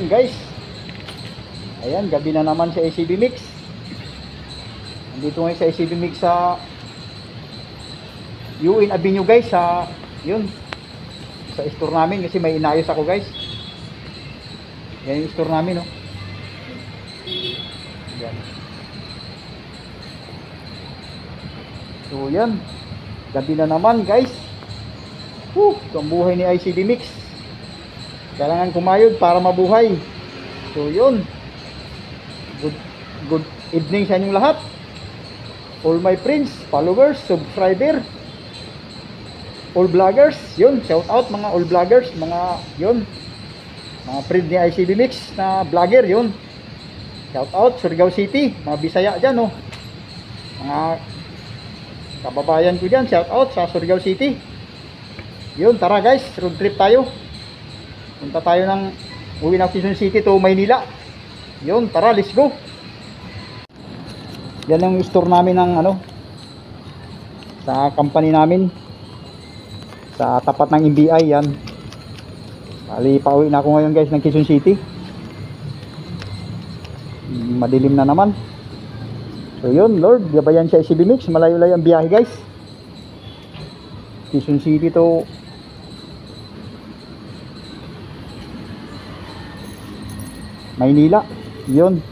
Ayan guys. Ayan, gabi na naman sa ACB Mix. Nandito ngayon sa ACB Mix sa UN Avenue guys, sa yun, sa store namin kasi may inayos ako guys. Yan yung store namin, oh. Yan. So yan, gabi na naman guys. Ito ang buhay ni ICB Mix. Kailangan kumayod para mabuhay. So yun, good evening sa inyong lahat, all my friends, followers, subscriber, all vloggers. Yun, shout out mga all vloggers, mga yun, mga friend ni ICB Mix na vlogger. Yun, shout out Surigao City, mga Bisaya dyan, oh. Mga kababayan ko dyan, shout out sa Surigao City. Yun, tara guys, road trip tayo. Punta tayo ng uwi ng Quezon City to Maynila. Yun, tara, let's go. Yan ang store namin ng ano, sa company namin, sa tapat ng MBI. Yan, bali pauwi na ako ngayon guys ng Quezon City. Madilim na naman. So yun, Lord, gabayan sa ICB Mix. Malayo-layo ang biyahe guys, Quezon City to Maynila. Yun.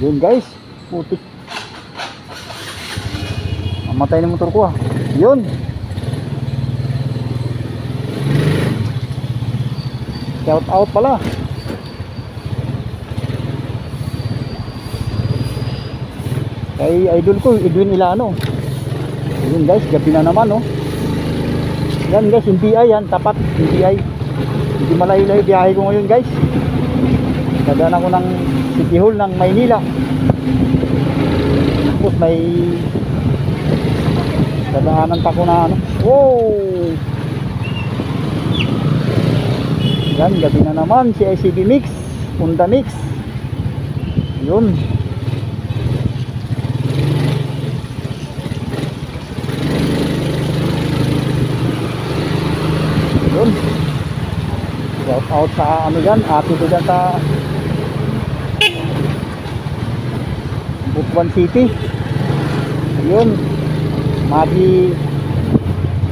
Yun guys, putik, mamatay na motor ko, ah. Yun, shout out pala kay idol ko Edwin Ilano. Yun guys, gabi na naman, oh. Yan guys, MBI yan, tapat MBI. Hindi malayo-layo biyahe ko ngayon guys. Dadaan ako ng City Hall ng Maynila. Tapos may dadaanan pa ko na ano. Wow! Yan, gabi na naman si ICB Mix, Honda Mix. Yun. Yun. Shout out sa ano dyan, ate ko dyan sa Butuan City. Yun, Magi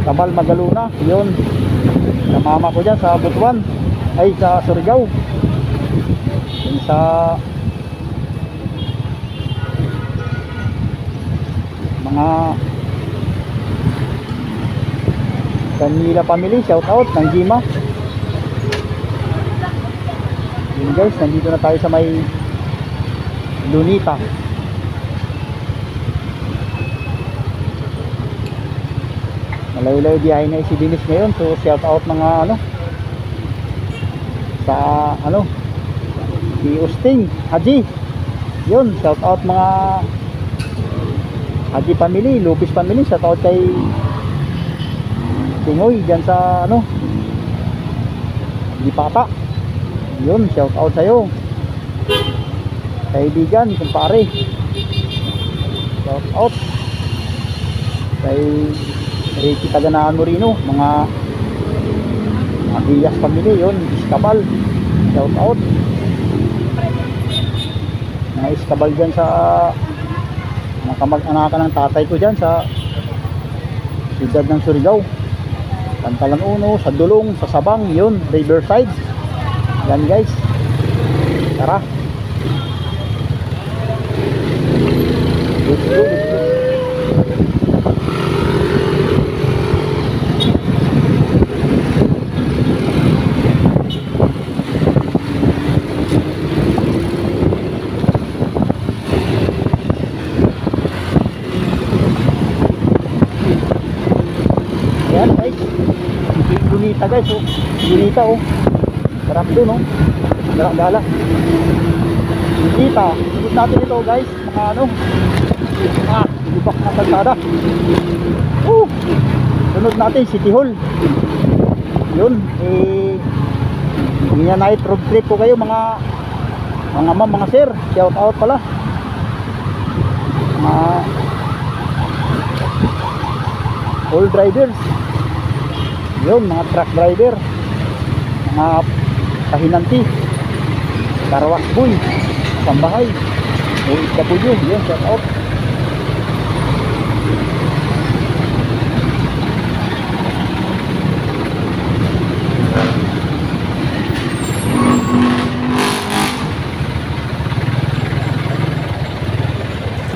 Tabal Magaluna. Yun, sa mama ko dyan sa Butuan, ay sa Surigao. Yun, sa mga Kanila family, shout out ng Gima. Yun guys, nandito na tayo sa may Lunita. Malayo-layo biyahe na ICB Mix ngayon. So shout out mga ano, sa ano, si Usting Haji. Yun, shout out mga Haji family, Lupis family. Shout out kay Tingoy dyan sa ano, Lipata. Yun, shout out sa'yo kaibigan, kumpare. Shout out kay Ricky Taganaan Morino, mga Diaz family. Yun, Iskabal, shout out mga Iskabal dyan sa mga kamag-anakan ng tatay ko dyan sa siyudad ng Surigao, Pantalan Uno, sa Dulong, sa Sabang. Yun, Riverside. Yan guys, tara, let's go, let's go. Ginita guys, oh. Ginita, oh. Sarap dun, oh. Sarap gala. Ginita. Sunod natin ito guys, mga ano. Ibak na kalsada. Sunod natin, City Hall. Yun, ganyan night road trip po kayo mga ma'am, mga sir. Shout out pala. Mga all drivers. Yun, mga truck driver, mga kahinanti, karawas boy, pambahay, OFW. Yun, shout out.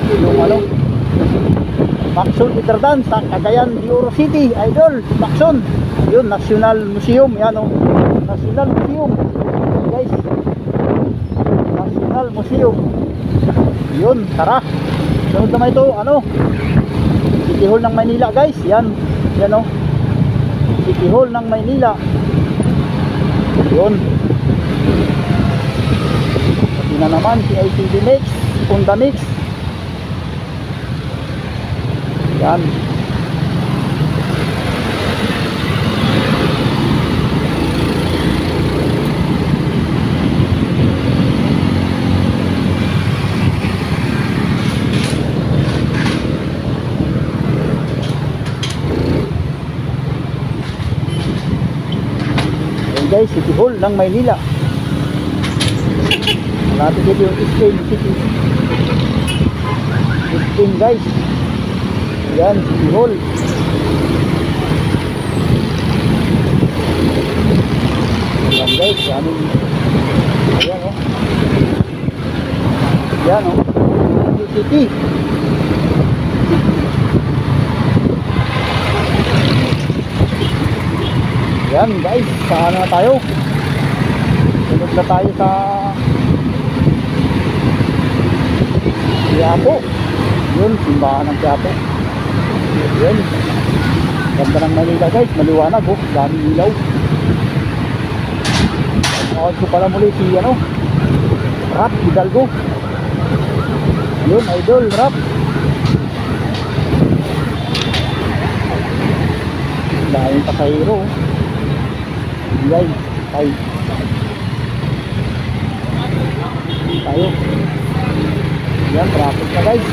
Yung ano, Maxon Iterdan sa Cagayan de Oro City, idol, Maxon. Yun, National Museum, yan o. National Museum, guys. National Museum. Yun, tara. Sunod naman ito, ano, City Hall ng Maynila, guys. Yan, yan o. City Hall ng Maynila. Yun. Pati na naman, CICD Mix, Honda Mix. Yan. Yan guys, City Hall ng Maynila. Malapit dito yung Spain City. Spain guys. Yan, City Hall. Yan guys, yan o. Yan o. City. Yan guys, saan na tayo? Sunod na tayo sa Quiapo. Yun, simbahan ng Quiapo. Yun, ganda ng Manila guys, maliwanag oh, daming ilaw. Nakakot ko pala muli si ano, Rap Hidalgo. Yun, idol, Rap. Daming pasahero. Yan, tayo. Yan, traffic na guys.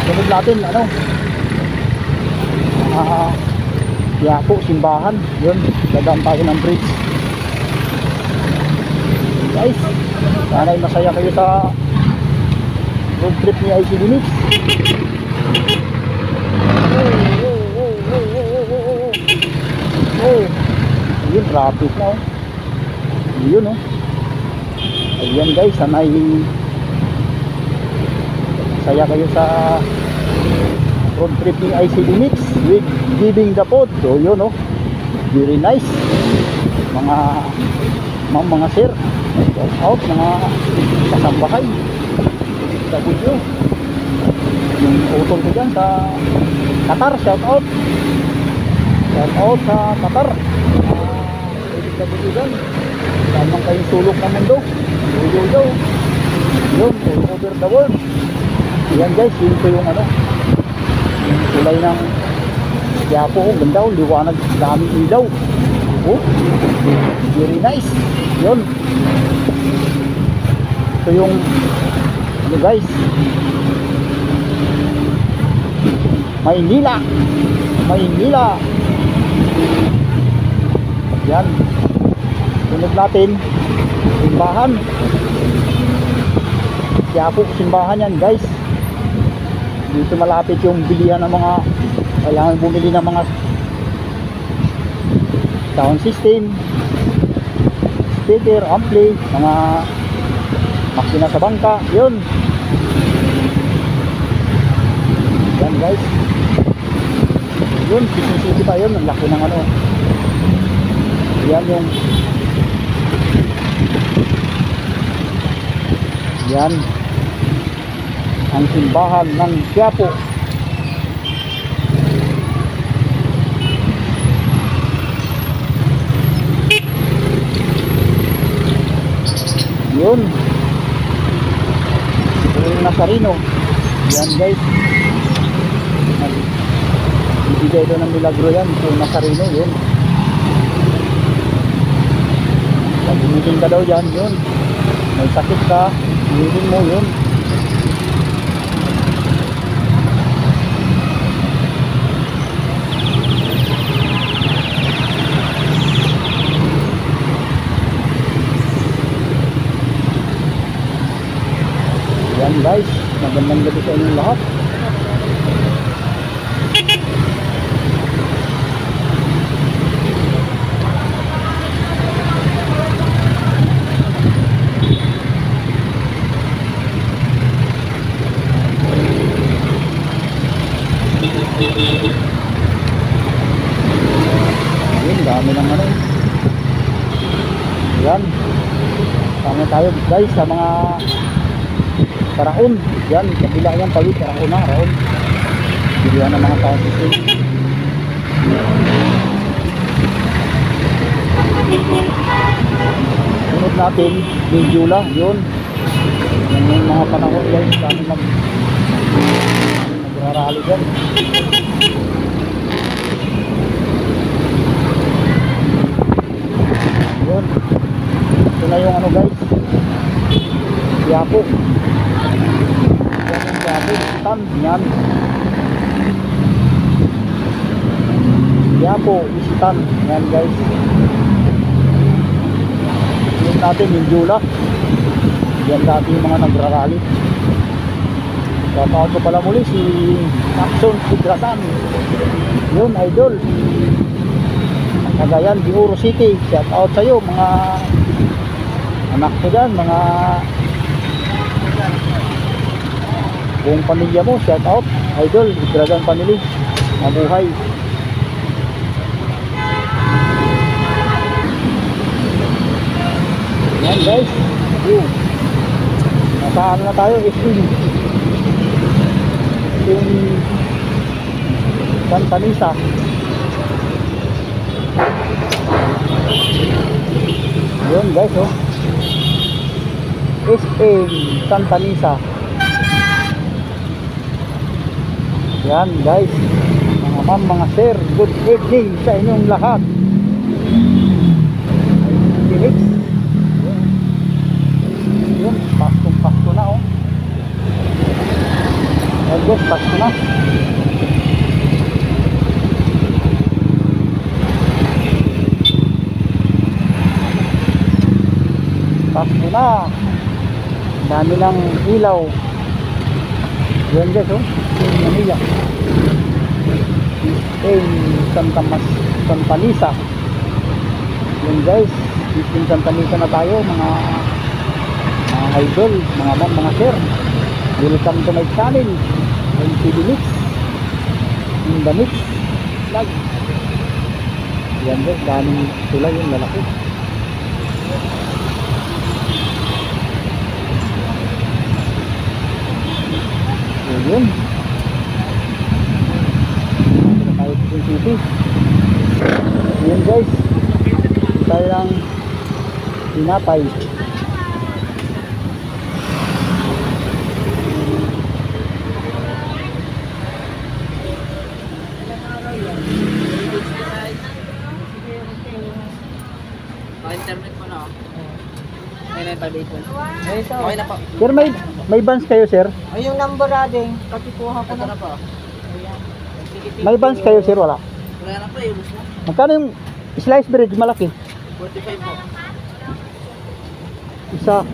Sunod natin, ano, Quiapo, simbahan. Yun, dadaan tayo ng bridge. Guys, sana'y masaya kayo sa road trip ni ICD Mix. Yun, traffic na oh. Yun oh. Ayan guys, sana'y masaya kayo sa road trip ni ICD Mix with giving the pod. So yun oh, very nice. Mga ma'am, mga sir, shout out, mga kasambahay sa video. Yung utol ko dyan sa Qatar, shout out. Shout out sa Qatar. Sa video dyan, tamang kayong sulok ng mundo. Yo. Yun, all over the world. Yan guys, yun po yung ano, yung kulay ng Quiapo. Ganda oh, liwanag, daming ilaw. Oh, very nice. Yun, ito yung ano guys, Maynila. Yan, sunod natin simbahan. Quiapo, simbahan yan guys. Dito malapit yung bilihan ng mga, kailangan bumili ng mga sound system, speaker, ampli, mga maksina sa bangka. Yun, yan guys. Yun, City pa yun, ang laki ng ano. Yan yung, yan ang simbahan ng Quiapo. Yun. Yung Nazareno. Yan guys. Ibigay doon ng milagro yan. Yung Nazareno. Yun. Pag humilin ka daw dyan. Yun. May sakit ka. Humilin mo. Yun. Yan guys, magandang gabi sa inyong lahat. Yun, dami ng ano. Yan. Sama tayo guys sa mga Karaon. Yan, kabila yan tawid, Karaon na, Karaon. Bilihan ng mga tao dito. Sunod natin, Mindula, yun. Yan yung mga panahon guys, kami nagrarally dyan. Yun. Ito na yung ano guys, Yapo. Tan, yan. Yapo, Isitan. Yan guys. Yun natin, Mindula. Yan dati yung mga nagrarally. Shoutout ko pala muli si Maxon Sigratan. Yun, idol. Cagayan, Oro City. Shoutout sa'yo, mga anak ko dyan, mga buong pamilya mo, shout out, idol, Dragon family, mabuhay. Yan guys, yun. Nasaan na tayo, SM Santa Misa. Yun guys, oh. SM Santa Misa. Yan guys, mga ma'am, mga sir, good evening sa inyong lahat. Phoenix. Yun, pasto na oh. August, pasto na. Pasto na. Dami ng ilaw. Yan guys oh. Manila Santa Misa. Yun guys, Santa Misa na tayo, mga idol, mga ma'am, mga sir. Welcome to my channel, MTV Mix in the Mix vlog. Yan guys, daming sila yung lalaki. Yun tayo sa city. Yun guys, tayo lang tinapay. Internet mo na. May okay na po. Sir, may bands kayo sir? Ay, yung number natin, katikuha ko na po. May bands kayo sir? Wala? Wala na po, ubos na. Magkano yung slice bread malaki? 45 po. Isa.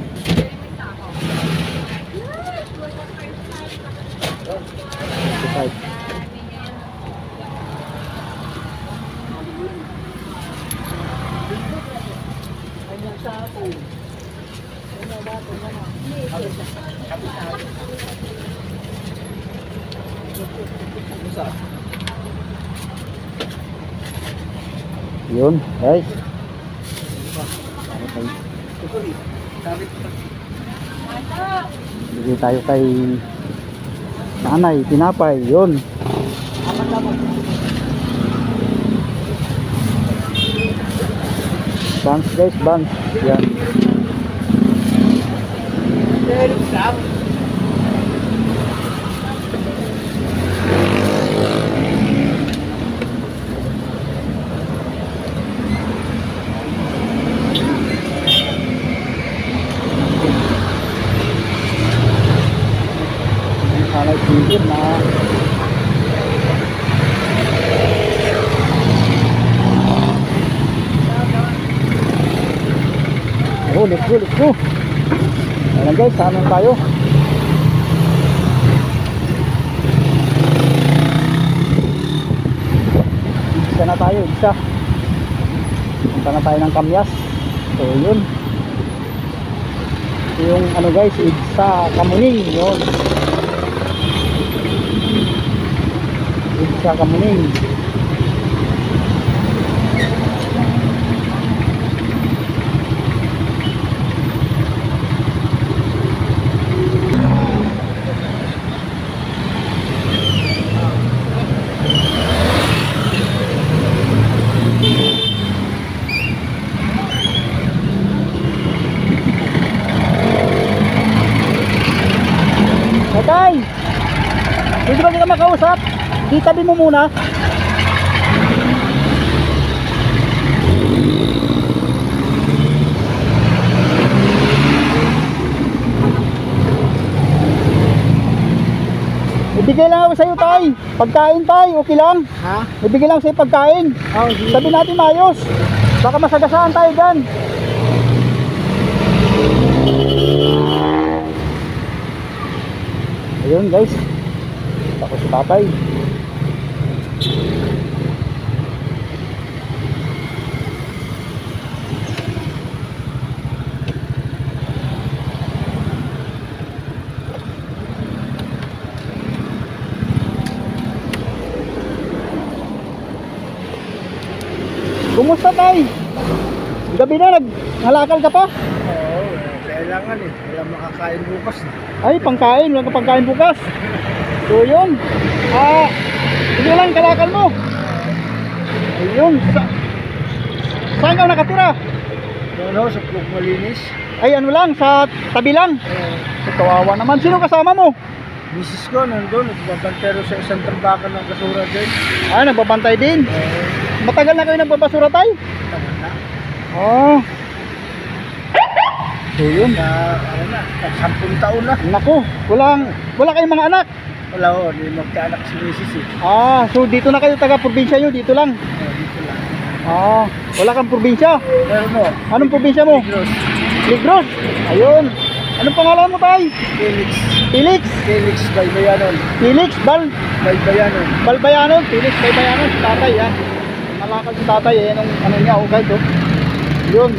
Yun guys, bigay tayo kay nanay, tinapay, yun. Buns guys, buns, yan. Helix lang. Sana itigil na. Oh, let's go, let's go. Ayan guys, saan na tayo? Isa na tayo, isa. Punta na tayo ng Kamyas. So yun. Ito yung ano guys, Igsa Kamuning. Yun. Igsa Kamuning. Tatay! Hindi ba kita makausap? Itabi mo muna. Ibigay lang ako sa'yo, tay. Pagkain, tay. Okay lang. Ha? Ibigay lang sa'yo pagkain. Oh, Sabi natin maayos. Baka masagasaan tayo dyan. Ayun guys. Ako si tatay. Kumusta tay? Gabi na naghalakal ka pa? Oo, kailangan eh. Kailangan makakain bukas. Ay, pangkain, wala ka pangkain bukas. So yun. Sige lang kalakal mo. Ayun. Saan ka nakatira? Ano, sa Plug Malinis. Ay, ano lang, sa tabi lang. So, kawawa naman. Sino kasama mo? Misis ko nandun, nagbabantero sa isang tambakan ng basura din. Ay, nagbabantay din. Matagal na kayo nagbabasura tayo? Tama na. Oh. So yun. Ano na, 10 taon na. Naku, wala kayong mga anak. Wala ho, hindi magkaanak si misis eh. So dito na kayo taga-probinsya nyo, dito lang. Dito lang. Wala kang probinsya. Pero mo, Anong probinsya mo? Negros. Negros. Ayun. Anong pangalan mo tay? Felix. Felix. Felix Baybayanon. Felix Baybayanon. Balbayanon. Felix Balbayanon. Si tatay ha. Malakal si tatay eh. Anong ano niya oh guys oh. Yun.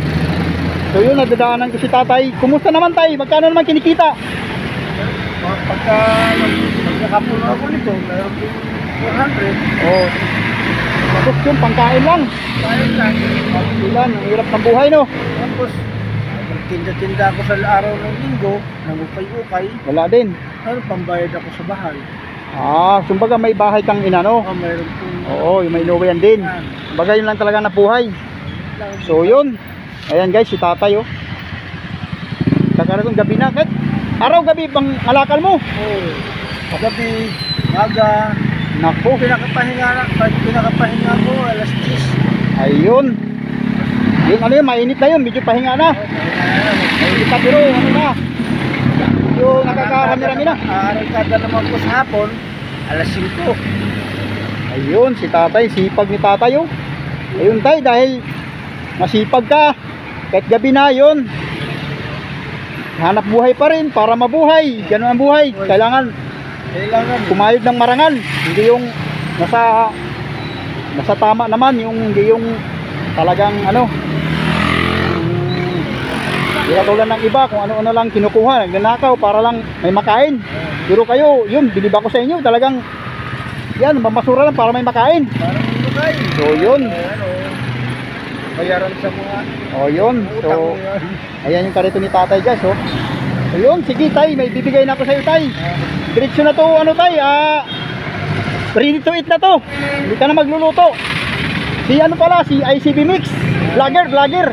So yun, nadadaanan ko si tatay. Kumusta naman tay? Magkano naman kinikita? Pagka nagkakapuno ako nito, mayroon din 400. Oh. Tapos yung pangkain lang. Kaya lang. Ilan, ang hirap ng buhay no. Tapos, tinda-tinda ako sa araw ng linggo, nangukay-ukay. Wala din. Pero pambayad ako sa bahay. Kumbaga may bahay kang inano. Mayroon pong... Oo, yung may inuwian din. Kumbaga yun lang talaga na buhay. So yun. Ayan guys, si tatay oh. Kakaroon gabi na. Araw-gabi bang alakal mo? Oo. Gabi, aga. Naku. Pinakapahinga ko, alas 10. Ayun. Yun ano yun, mainit na yun. Medyo pahinga na. Mainit na pero ano na. Yung nakakaramira-mi na. Arangkada naman ko sa hapon, alas 5. Ayun, si tatay. Sipag ni tatay oh. Ayun tay, dahil masipag ka. Kahit gabi na yun. Hanap buhay pa rin para mabuhay. Ganun ang buhay. Kailangan kumayod ng marangal. Hindi yung nasa tama naman. Hindi yung talagang ano. Hindi katulad ng iba kung ano-ano lang kinukuha. Nagnanakaw para lang may makain. Pero kayo, yun, bilib ako sa inyo. Talagang yan, mamasura lang para may makain. Parang lukay. So yun. Bayaran sa mga Yun. So ayan yung karito ni tatay guys oh. Ayun, sige tay, may bibigay na ako sa iyo tay. Diretso na to, ano tay, ready to eat na to. Hindi ka na magluluto. Si ano pala, si ICB Mix. Vlogger.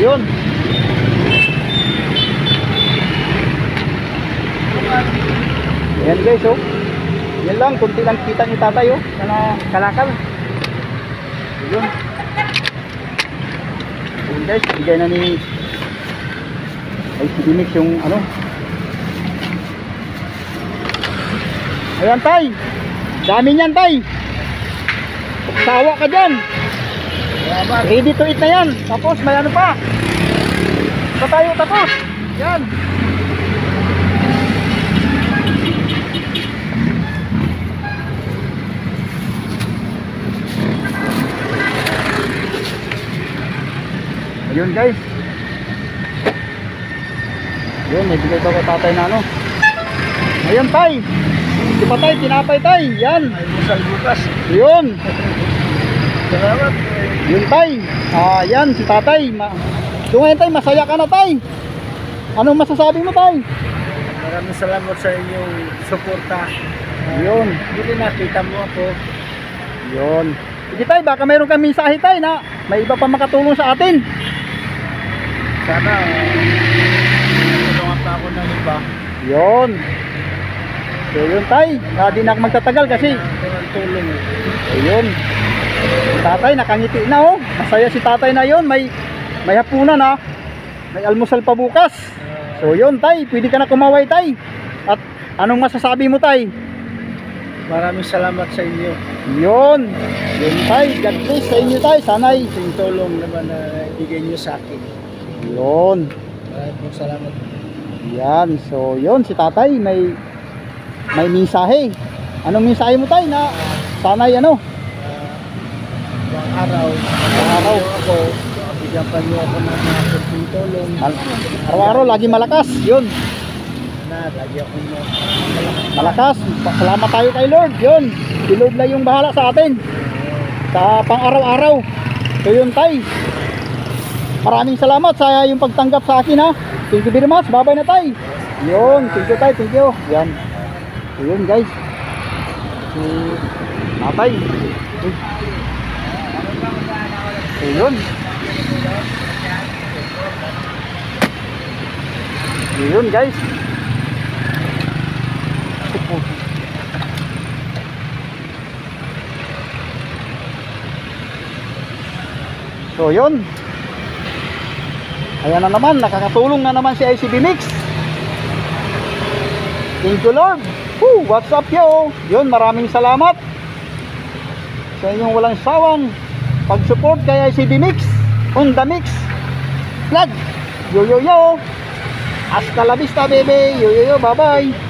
Yun. Yan guys, oh. Yan lang, kunti lang kita ni tatay, oh. Na kalakal. Yun. Yun guys, bigay na ni ICD Mix yung ano. Ayan tay. Dami niyan tay. Sawa ka dyan. Ready to eat na yan. Tapos may ano pa. Pa tayo tapos. Yan. Ayun guys. Yun, may bigay ko kay tatay na ano. Ayun tay. Di pa tay, tinapay tay. Yan. Ay, musal bukas. Yun. Salamat. Yun tay. Yan si tatay. So ngayon tay, masaya ka na tay. Anong masasabi mo tay? Maraming salamat sa inyong suporta. Yun. Hindi nakita mo ako. Yun. Sige tay, baka mayroon kang mensahe tay na may iba pa makatulong sa atin. Sana tulungan pa ako ng iba. Yun. So yun tay, di na ako magtatagal kasi Tulong. ayun. Si tatay nakangiti na oh. Masaya si tatay na yun. May hapunan ha. May almusal pa bukas. So yun tay, pwede ka na kumaway tay. At anong masasabi mo tay? Maraming salamat sa inyo. Yun. Yun tay, God bless sa inyo tay. Sana'y Yung tulong naman na ibigay nyo sa akin. yun. Maraming salamat. Yan. So yun si tatay may mensahe. Anong mensahe mo tay na sana'y ano? Ibang araw. Ako. Bigyan pa nyo ako ng mga kunting tulong. Araw-araw lagi malakas. Yun. Na, lagi ako mo. Malakas. Salamat tayo kay Lord. Yun. Si Lord lang yung bahala sa atin. Sa pang araw-araw. So yun tay. Maraming salamat sa yung pagtanggap sa akin ha. Thank you very much. Bye-bye na tay. Yun. Thank you tay. Thank you. Yan. So yun guys. Si tatay. So yun. So yun guys. So yun. Ayan na naman, nakakatulong na naman si ICD Mix. Thank you Lord. What's up yo? Yun, maraming salamat sa inyong walang sawang pag-support kay ICD Mix on the mix vlog. Yo yo yo. Hasta la vista baby. Yo yo yo, bye bye.